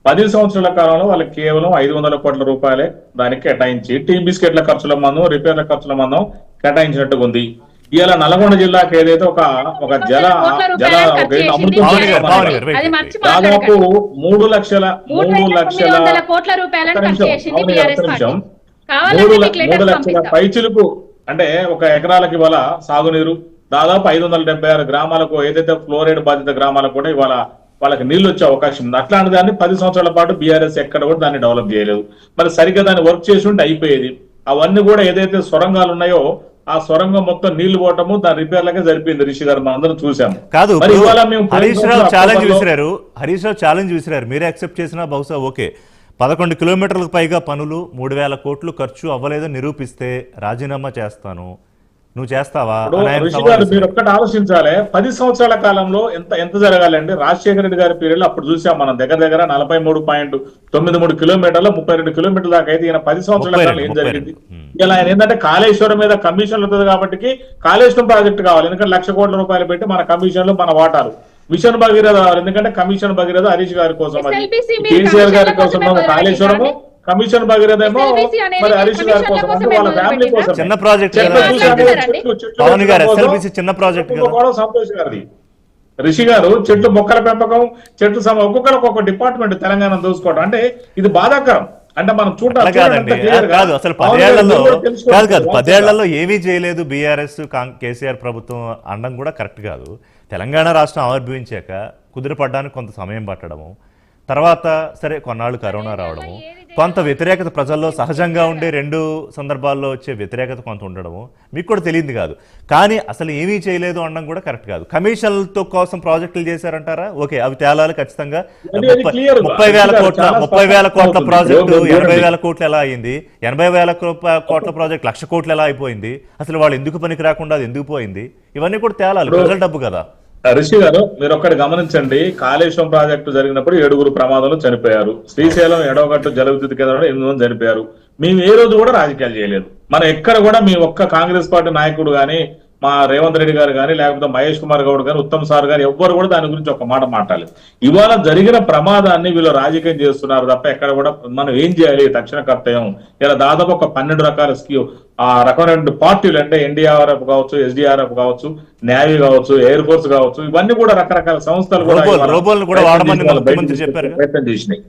10 సంవత్సరాల కాలంలో వాళ్ళకి కేవలం 500 కోట్ల రూపాయలే దానికి కేటాయించి టీ బిస్కెట్ల ఖర్చుల మందం, రిపేర్ల ఖర్చుల మందం కేటాయించినట్టుగా ఉంది. ఇవాళ నల్గొండ జిల్లాకి ఏదైతే ఒక జల అమృతం దాదాపు 3,00,000 కోట్ల రూపాయలను నిమిషం 3,00,000 పైచిలుకు అంటే ఒక ఎకరాలకు ఇవాళ సాగునీరు దాదాపు 576 గ్రామాలకు ఏదైతే ఫ్లోరైడ్ బాధిత గ్రామాలకు కూడా ఇవాళ వాళ్ళకి నీళ్లు వచ్చే అవకాశం ఉంది. అట్లాంటి దాన్ని 10 సంవత్సరాల పాటు బీఆర్ఎస్ ఎక్కడ కూడా దాన్ని డెవలప్ చేయలేదు. మరి సరిగ్గా దాన్ని వర్క్ చేసి ఉంటే అయిపోయేది. అవన్నీ కూడా ఏదైతే సొరంగాలు ఉన్నాయో ఆ సొరంగం మొత్తం నీళ్లు పోవటము దాని రిపేర్లకే సరిపోయింది. రిషి గారు మనం అందరం చూసాము. కాదు, హరీష్ రావు ఛాలెంజ్ విసిరారు, మీరే యాక్సెప్ట్ చేసినా బహుశా ఓకే. 11 కిలోమీటర్లకు పైగా పనులు 3,000 కోట్లు ఖర్చు అవ్వలేదని నిరూపిస్తే రాజీనామా చేస్తాను, నువ్వు చేస్తావా? మీరు ఒక్కటి ఆలోచించాలి, 10 సంవత్సరాల కాలంలో ఎంత జరగాలండి? రాజశేఖర రెడ్డి గారి పీరియడ్ లో అప్పుడు చూసాం మనం దగ్గర 43.93 కిలోమీటర్లు 32 కిలోమీటర్ల దాకా అయితే ఈయన 10 సంవత్సరాల కాలంలో ఏం జరిగింది? ఇలా ఆయన ఏంటంటే కాళేశ్వరం మీద కమిషన్లు ఉంటుంది కాబట్టి కాళేశ్వరం ప్రాజెక్టు కావాలి, ఎందుకంటే 1,00,000 కోట్ల రూపాయలు పెట్టి మన కమిషన్లు మన వాటాలు. మిషన్ భగీరథ కావాలి, ఎందుకంటే కమిషన్ భగీరథ హరీష్ గారి కోసం, అది కేసీఆర్ గారి కోసం కాళేశ్వరము, కమిషన్ భగీరథ ఏమో మరి హరీష్ గారి కోసం, అంటే వాళ్ళ ఫ్యామిలీ కోసం. చిన్న ప్రాజెక్ట్ సంతోష్ గారిది. రిషి గారు చెట్లు మొక్కల పెంపకం, చెట్లు ఒక్కొక్కరికి ఒక్కొక్క డిపార్ట్మెంట్ తెలంగాణ చూసుకోవడం అంటే ఇది బాధాకరం. అంటే మనం చూడాలి కాదు, అసలు 10 ఏళ్లలో ఏమీ చేయలేదు బీఆర్ఎస్ కేసీఆర్ ప్రభుత్వం అనడం కూడా కరెక్ట్ కాదు. తెలంగాణ రాష్ట్రం ఆవిర్భవించాక కుదిరిపడడానికి కొంత సమయం పట్టడము, తర్వాత సరే కొన్నాళ్ళు కరోనా రావడము, కొంత వ్యతిరేకత ప్రజల్లో సహజంగా ఉండే 2 సందర్భాల్లో వచ్చే వ్యతిరేకత కొంత ఉండడము మీకు కూడా తెలియదు కాదు. కానీ అసలు ఏమీ చేయలేదు అనడం కూడా కరెక్ట్ కాదు. కమిషన్లతో కోసం ప్రాజెక్టులు చేశారంటారా? ఓకే, అవి తేలాలి ఖచ్చితంగా. 30,000 కోట్ల ప్రాజెక్టు 80,000 కోట్లు ఎలా అయింది? 80,000 కోట్ల ప్రాజెక్ట్ 1,00,000 కోట్లు ఎలా అయిపోయింది? అసలు వాళ్ళు ఎందుకు పనికి రాకుండా అది ఎందుకు పోయింది? ఇవన్నీ కూడా తేలాలి, ప్రజల డబ్బు కదా. రిషి గారు మీరు ఒక్కటి గమనించండి, కాళేశ్వరం ప్రాజెక్టు జరిగినప్పుడు 7 ప్రమాదంలో చనిపోయారు. శ్రీశైలం ఎడవగట్టు జల విద్యుత్ కేంద్రంలో 8 మంది చనిపోయారు. మేము ఏ రోజు కూడా రాజకీయాలు చేయలేదు. మనం ఎక్కడ కూడా మీ ఒక్క కాంగ్రెస్ పార్టీ నాయకుడు గాని, మా రేవంత్ రెడ్డి గారు కానీ, లేకపోతే మహేష్ కుమార్ గౌడ్ గారు, ఉత్తమ్ సార్ గారు ఎవ్వరు కూడా దాని గురించి ఒక మాట మాట్లాడలేదు. ఇవాళ జరిగిన ప్రమాదాన్ని వీళ్ళు రాజకీయం చేస్తున్నారు తప్ప ఎక్కడ కూడా మనం ఏం చేయాలి తక్షణ కర్తవ్యం. ఇలా దాదాపు ఒక 12 రకాల ఆ రకమైన పార్టీలు అంటే ఎన్డీఆర్ఎఫ్ కావచ్చు, ఎస్డీఆర్ఎఫ్ కావచ్చు, నేవీ కావచ్చు, ఎయిర్ ఫోర్స్ కావచ్చు, ఇవన్నీ కూడా రకరకాల సంస్థలు కూడా ప్రయత్నం చేసినాయి.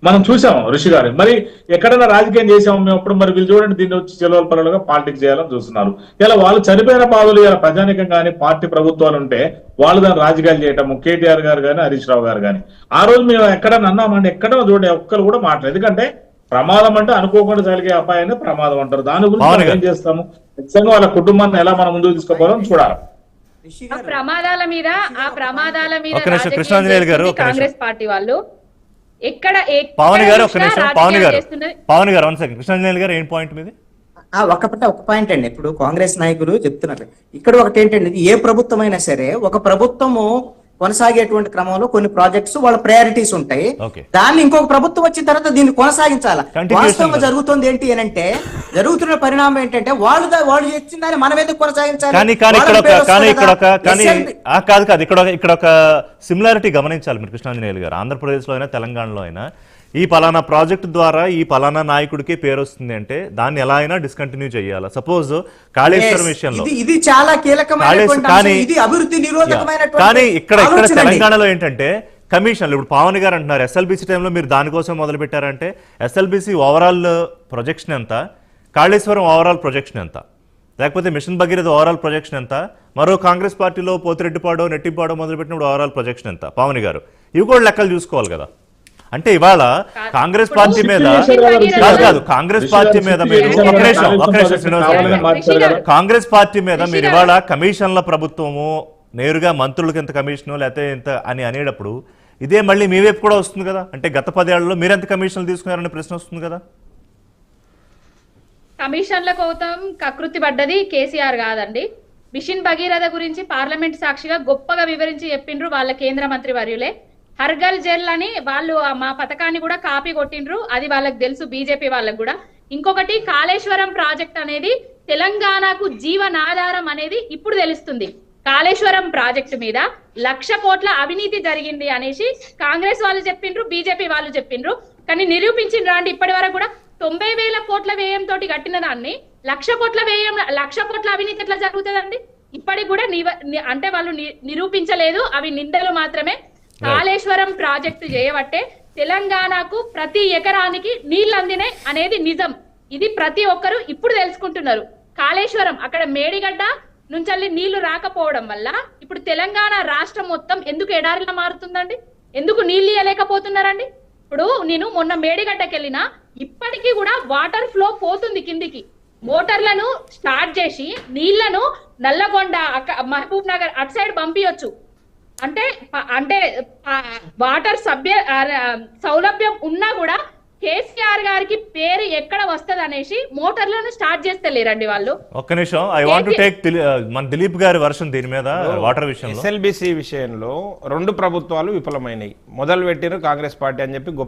మనం చూసాము రిషి గారు. మరి ఎక్కడైనా రాజకీయం చేసాము మేము అప్పుడు? మరి వీళ్ళు చూడండి, దీన్ని వచ్చి చెలవల పనులుగా పాలిటిక్స్ చేయాలని చూస్తున్నారు. ఇలా వాళ్ళు చనిపోయిన బాధలు ఇలా ప్రజానికం కానీ పార్టీ ప్రభుత్వాలు ఉంటే వాళ్ళు దాన్ని రాజకీయాలు చేయటము. కేటీఆర్ గారు కానీ, హరీష్ రావు గారు కానీ ఆ రోజు మేము ఎక్కడన్నా అన్నామంటే ఎక్కడో చూడండి ఒక్కరు కూడా మాట్లాడలేదు. ఎందుకంటే ప్రమాదం అంటే అనుకోకుండా జరిగే అపాయాన్ని ప్రమాదం అంటారు. దాని గురించి ఏం చేస్తాము? ఖచ్చితంగా వాళ్ళ కుటుంబాన్ని ఎలా మనం ముందుకు తీసుకోవాలని చూడాలి. ప్రమాదాల మీద కాంగ్రెస్ పార్టీ వాళ్ళు ఎక్కడ పవన్ గారు కృష్ణాంజనేయులు గారు ఏం పాయింట్ మీద ఒక పాయింట్ అండి. ఇప్పుడు కాంగ్రెస్ నాయకులు చెప్తున్నారు ఇక్కడ ఒకటి ఏంటండి, ఏ ప్రభుత్వం అయినా సరే ఒక ప్రభుత్వము కొనసాగేటువంటి క్రమంలో కొన్ని ప్రాజెక్ట్స్ వాళ్ళ ప్రయారిటీస్ ఉంటాయి. దాన్ని ఇంకొక ప్రభుత్వం వచ్చిన తర్వాత దీన్ని కొనసాగించాలి. వాస్తవంగా జరుగుతుంది ఏంటి అని అంటే, జరుగుతున్న పరిణామం ఏంటంటే వాళ్ళు చేసిన దాన్ని మనం ఎందుకు కొనసాగించాలి? ఇక్కడ ఒక సిమిలారిటీ గమనించాలి మీరు కృష్ణాంజనేయులు గారు. ఆంధ్రప్రదేశ్ లో అయినా తెలంగాణలో అయినా ఈ పలానా ప్రాజెక్ట్ ద్వారా ఈ పలానా నాయకుడికి పేరు వస్తుంది అంటే దాన్ని ఎలా అయినా డిస్కంటిన్యూ చేయాలి. సపోజ్ కాళేశ్వరం విషయంలో ఇది చాలా కీలకమైన, కానీ ఇక్కడ తెలంగాణలో ఏంటంటే కమిషన్లు ఇప్పుడు పవన్ గారు అంటున్నారు ఎస్ఎల్బిసి టైంలో మీరు దానికోసం మొదలు పెట్టారంటే ఎస్ఎల్బిసి ఓవరాల్ ప్రొజెక్షన్ ఎంత, కాళేశ్వరం ఓవరాల్ ప్రొజెక్షన్ ఎంత, లేకపోతే మిషన్ భగీరథ ఓవరాల్ ప్రొజెక్షన్ ఎంత, మరో కాంగ్రెస్ పార్టీలో పోతిరెడ్డిపాడో నెట్టిపాడో మొదలుపెట్టినప్పుడు ఓవరాల్ ప్రొజెక్షన్ ఎంత, పవన్ గారు ఇవి కూడా లెక్కలు చూసుకోవాలి కదా. అంటే ఇవాళ కాంగ్రెస్ పార్టీ మీద కాంగ్రెస్ పార్టీ మీద మీరు కాంగ్రెస్ పార్టీ మీద మీరు ఇవాళ కమిషన్ల ప్రభుత్వము నేరుగా మంత్రులకు ఎంత కమిషను లేకపోతే ఎంత అని అనేటప్పుడు ఇదే మళ్ళీ మీ వైపు కూడా వస్తుంది కదా. అంటే గత 10 ఏళ్లలో మీరెంత కమిషన్లు తీసుకున్నారనే ప్రశ్న వస్తుంది కదా. కమిషన్ల కోసం కకృతి పడ్డది కేసీఆర్ కాదండి. మిషన్ భగీరథ గురించి పార్లమెంట్ సాక్షిగా గొప్పగా వివరించి చెప్పిండ్రు వాళ్ళ కేంద్ర మంత్రి వర్యులే. హర్గల్ జెల్ అని వాళ్ళు మా పథకాన్ని కూడా కాపీ కొట్టిండ్రు, అది వాళ్ళకి తెలుసు, బీజేపీ వాళ్ళకు కూడా. ఇంకొకటి కాళేశ్వరం ప్రాజెక్ట్ అనేది తెలంగాణకు జీవనాధారం అనేది ఇప్పుడు తెలుస్తుంది. కాళేశ్వరం ప్రాజెక్టు మీద 1,00,000 కోట్ల అవినీతి జరిగింది అనేసి కాంగ్రెస్ వాళ్ళు చెప్పిండ్రు, బీజేపీ వాళ్ళు చెప్పిండ్రు. కానీ నిరూపించిండ్రా అండి ఇప్పటి వరకు కూడా? 90,000 కోట్ల వ్యయంతో కట్టిన దాన్ని 1,00,000 కోట్ల వ్యయం, 1,00,000 కోట్ల అవినీతి ఎట్లా జరుగుతుందండి? ఇప్పటికి కూడా అంటే వాళ్ళు నిరూపించలేదు, అవి నిందలు మాత్రమే. కాళేశ్వరం ప్రాజెక్టు చేయబట్టే తెలంగాణకు ప్రతి ఎకరానికి నీళ్లు అందినాయి అనేది నిజం. ఇది ప్రతి ఒక్కరు ఇప్పుడు తెలుసుకుంటున్నారు. కాళేశ్వరం అక్కడ మేడిగడ్డ నుంచి నీళ్లు రాకపోవడం వల్ల ఇప్పుడు తెలంగాణ రాష్ట్రం మొత్తం ఎందుకు ఎడారిలా మారుతుందండి? ఎందుకు నీళ్లు ఇవ్వలేకపోతున్నారండి? ఇప్పుడు నేను మొన్న మేడిగడ్డకి వెళ్ళినా ఇప్పటికీ కూడా వాటర్ ఫ్లో పోతుంది కిందికి. మోటార్లను స్టార్ట్ చేసి నీళ్లను నల్లగొండ, మహబూబ్ నగర్ అటు సైడ్ పంపించొచ్చు. అంటే వాటర్ సౌలభ్యం ఉన్నా కూడా కేసీఆర్ గారికి పేరు ఎక్కడ వస్తది అనేసి మోటార్లను స్టార్ట్ చేస్తలేరండి వాళ్ళు. ఒక్క నిమిషం, ఐ వాంట్ టు టేక్ మన దిలీప్ గారి వర్షన్ దీని మీద వాటర్ విషయంలో. ఎస్ఎల్బిసి విషయంలో 2 ప్రభుత్వాలు విఫలమైనవి. మొదలు పెట్టిన కాంగ్రెస్ పార్టీ అని చెప్పి గొప్ప